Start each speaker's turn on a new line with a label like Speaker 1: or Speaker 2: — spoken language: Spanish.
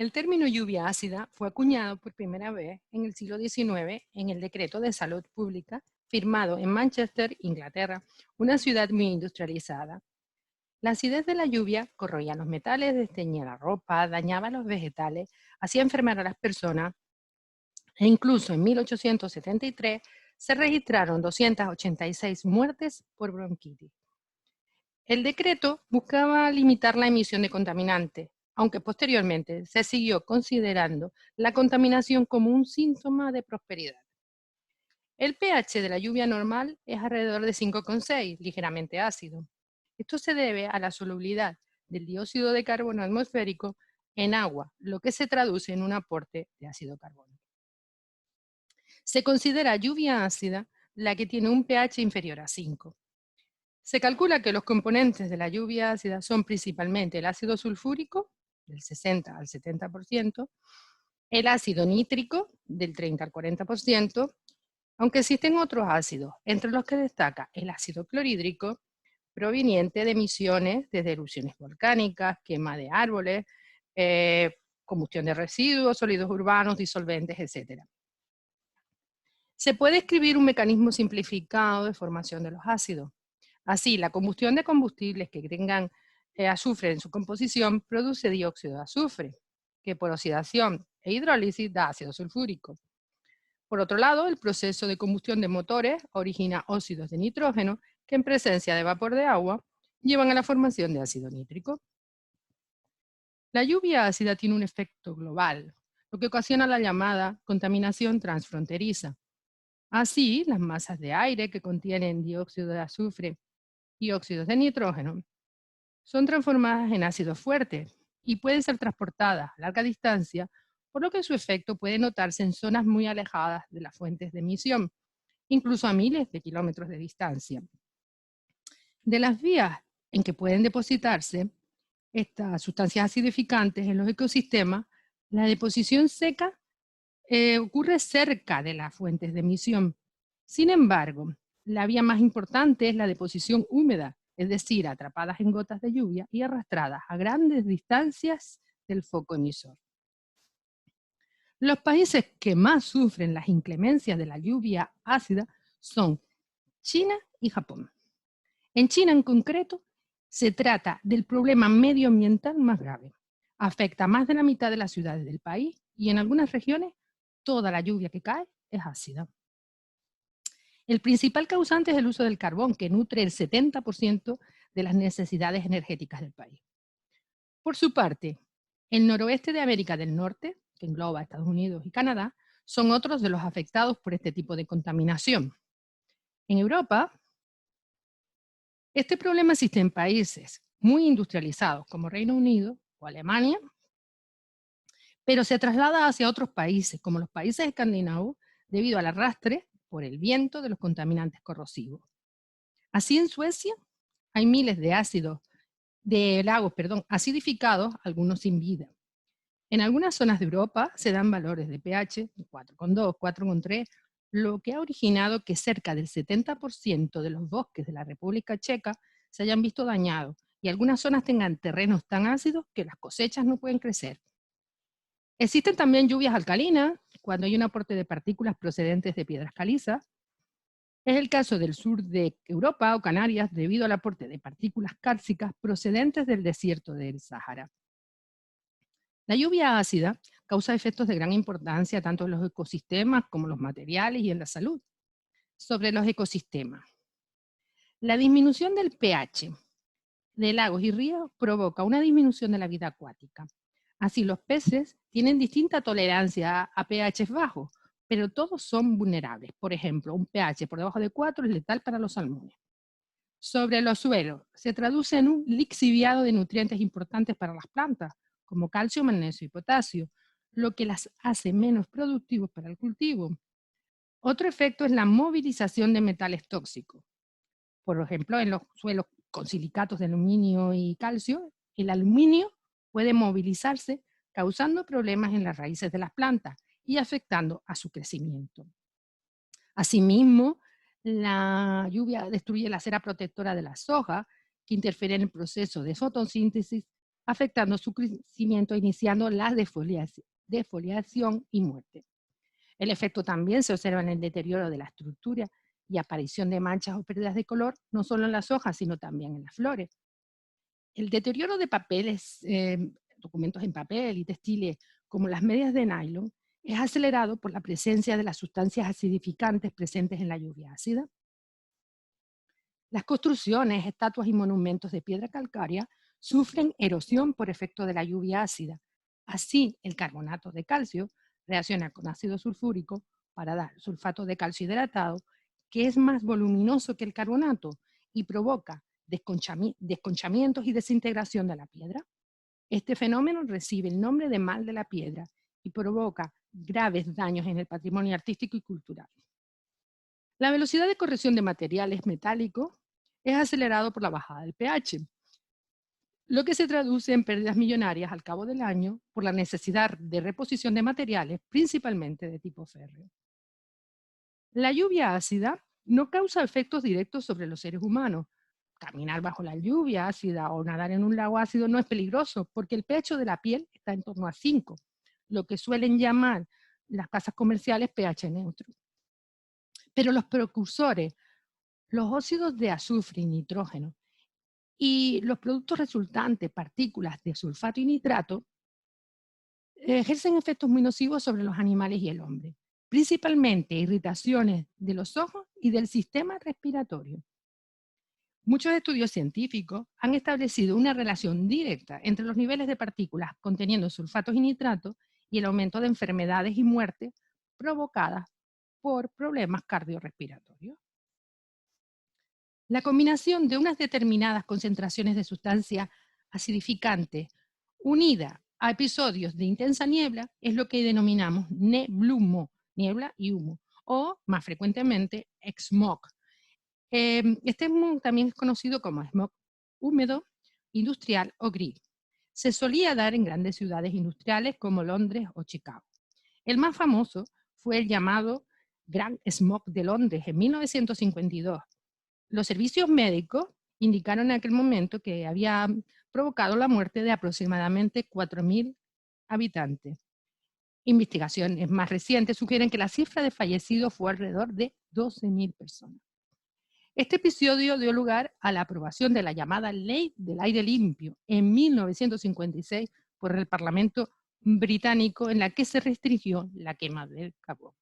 Speaker 1: El término lluvia ácida fue acuñado por primera vez en el siglo XIX en el Decreto de Salud Pública firmado en Manchester, Inglaterra, una ciudad muy industrializada. La acidez de la lluvia corroía los metales, desteñía la ropa, dañaba los vegetales, hacía enfermar a las personas e incluso en 1873 se registraron 286 muertes por bronquitis. El decreto buscaba limitar la emisión de contaminantes, aunque posteriormente se siguió considerando la contaminación como un síntoma de prosperidad. El pH de la lluvia normal es alrededor de 5,6, ligeramente ácido. Esto se debe a la solubilidad del dióxido de carbono atmosférico en agua, lo que se traduce en un aporte de ácido carbónico. Se considera lluvia ácida la que tiene un pH inferior a 5. Se calcula que los componentes de la lluvia ácida son principalmente el ácido sulfúrico, del 60 al 70%, el ácido nítrico, del 30 al 40%, aunque existen otros ácidos, entre los que destaca el ácido clorhídrico, proveniente de emisiones desde erupciones volcánicas, quema de árboles, combustión de residuos, sólidos urbanos, disolventes, etc. Se puede escribir un mecanismo simplificado de formación de los ácidos. Así, la combustión de combustibles que tengan azufre en su composición produce dióxido de azufre, que por oxidación e hidrólisis da ácido sulfúrico. Por otro lado, el proceso de combustión de motores origina óxidos de nitrógeno que en presencia de vapor de agua llevan a la formación de ácido nítrico. La lluvia ácida tiene un efecto global, lo que ocasiona la llamada contaminación transfronteriza. Así, las masas de aire que contienen dióxido de azufre y óxidos de nitrógeno son transformadas en ácidos fuertes y pueden ser transportadas a larga distancia, por lo que su efecto puede notarse en zonas muy alejadas de las fuentes de emisión, incluso a miles de kilómetros de distancia. De las vías en que pueden depositarse estas sustancias acidificantes en los ecosistemas, la deposición seca ocurre cerca de las fuentes de emisión. Sin embargo, la vía más importante es la deposición húmeda, es decir, atrapadas en gotas de lluvia y arrastradas a grandes distancias del foco emisor. Los países que más sufren las inclemencias de la lluvia ácida son China y Japón. En China en concreto, se trata del problema medioambiental más grave. Afecta a más de la mitad de las ciudades del país y en algunas regiones toda la lluvia que cae es ácida. El principal causante es el uso del carbón, que nutre el 70% de las necesidades energéticas del país. Por su parte, el noroeste de América del Norte, que engloba a Estados Unidos y Canadá, son otros de los afectados por este tipo de contaminación. En Europa, este problema existe en países muy industrializados como Reino Unido o Alemania, pero se traslada hacia otros países, como los países escandinavos, debido al arrastre por el viento de los contaminantes corrosivos. Así en Suecia hay miles de lagos acidificados, algunos sin vida. En algunas zonas de Europa se dan valores de pH de 4,2, 4,3, lo que ha originado que cerca del 70% de los bosques de la República Checa se hayan visto dañados y algunas zonas tengan terrenos tan ácidos que las cosechas no pueden crecer. Existen también lluvias alcalinas, cuando hay un aporte de partículas procedentes de piedras calizas. Es el caso del sur de Europa o Canarias debido al aporte de partículas cálcicas procedentes del desierto del Sáhara. La lluvia ácida causa efectos de gran importancia tanto en los ecosistemas como en los materiales y en la salud. Sobre los ecosistemas. La disminución del pH de lagos y ríos provoca una disminución de la vida acuática. Así, los peces tienen distinta tolerancia a pH bajos, pero todos son vulnerables. Por ejemplo, un pH por debajo de 4 es letal para los salmones. Sobre los suelos, se traduce en un lixiviado de nutrientes importantes para las plantas, como calcio, magnesio y potasio, lo que las hace menos productivos para el cultivo. Otro efecto es la movilización de metales tóxicos. Por ejemplo, en los suelos con silicatos de aluminio y calcio, el aluminio puede movilizarse causando problemas en las raíces de las plantas y afectando a su crecimiento. Asimismo, la lluvia destruye la cera protectora de la soja, que interfiere en el proceso de fotosíntesis afectando su crecimiento, iniciando la defoliación y muerte. El efecto también se observa en el deterioro de la estructura y aparición de manchas o pérdidas de color, no solo en las hojas, sino también en las flores. El deterioro de papeles, documentos en papel y textiles, como las medias de nylon, es acelerado por la presencia de las sustancias acidificantes presentes en la lluvia ácida. Las construcciones, estatuas y monumentos de piedra calcárea sufren erosión por efecto de la lluvia ácida. Así, el carbonato de calcio reacciona con ácido sulfúrico para dar sulfato de calcio hidratado, que es más voluminoso que el carbonato y provoca desconchamientos y desintegración de la piedra. Este fenómeno recibe el nombre de mal de la piedra y provoca graves daños en el patrimonio artístico y cultural. La velocidad de corrección de materiales metálicos es acelerado por la bajada del pH, lo que se traduce en pérdidas millonarias al cabo del año por la necesidad de reposición de materiales, principalmente de tipo férreo. La lluvia ácida no causa efectos directos sobre los seres humanos. Caminar bajo la lluvia ácida o nadar en un lago ácido no es peligroso porque el pH de la piel está en torno a 5, lo que suelen llamar las casas comerciales pH neutro. Pero los precursores, los óxidos de azufre y nitrógeno, y los productos resultantes, partículas de sulfato y nitrato, ejercen efectos muy nocivos sobre los animales y el hombre, principalmente irritaciones de los ojos y del sistema respiratorio. Muchos estudios científicos han establecido una relación directa entre los niveles de partículas conteniendo sulfatos y nitratos y el aumento de enfermedades y muertes provocadas por problemas cardiorrespiratorios. La combinación de unas determinadas concentraciones de sustancias acidificantes unida a episodios de intensa niebla es lo que denominamos neblumo, niebla y humo, o más frecuentemente smog. Este smog también es conocido como smog húmedo, industrial o gris. Se solía dar en grandes ciudades industriales como Londres o Chicago. El más famoso fue el llamado Gran Smog de Londres en 1952. Los servicios médicos indicaron en aquel momento que había provocado la muerte de aproximadamente 4.000 habitantes. Investigaciones más recientes sugieren que la cifra de fallecidos fue alrededor de 12.000 personas. Este episodio dio lugar a la aprobación de la llamada Ley del Aire Limpio en 1956 por el Parlamento británico, en la que se restringió la quema del carbón.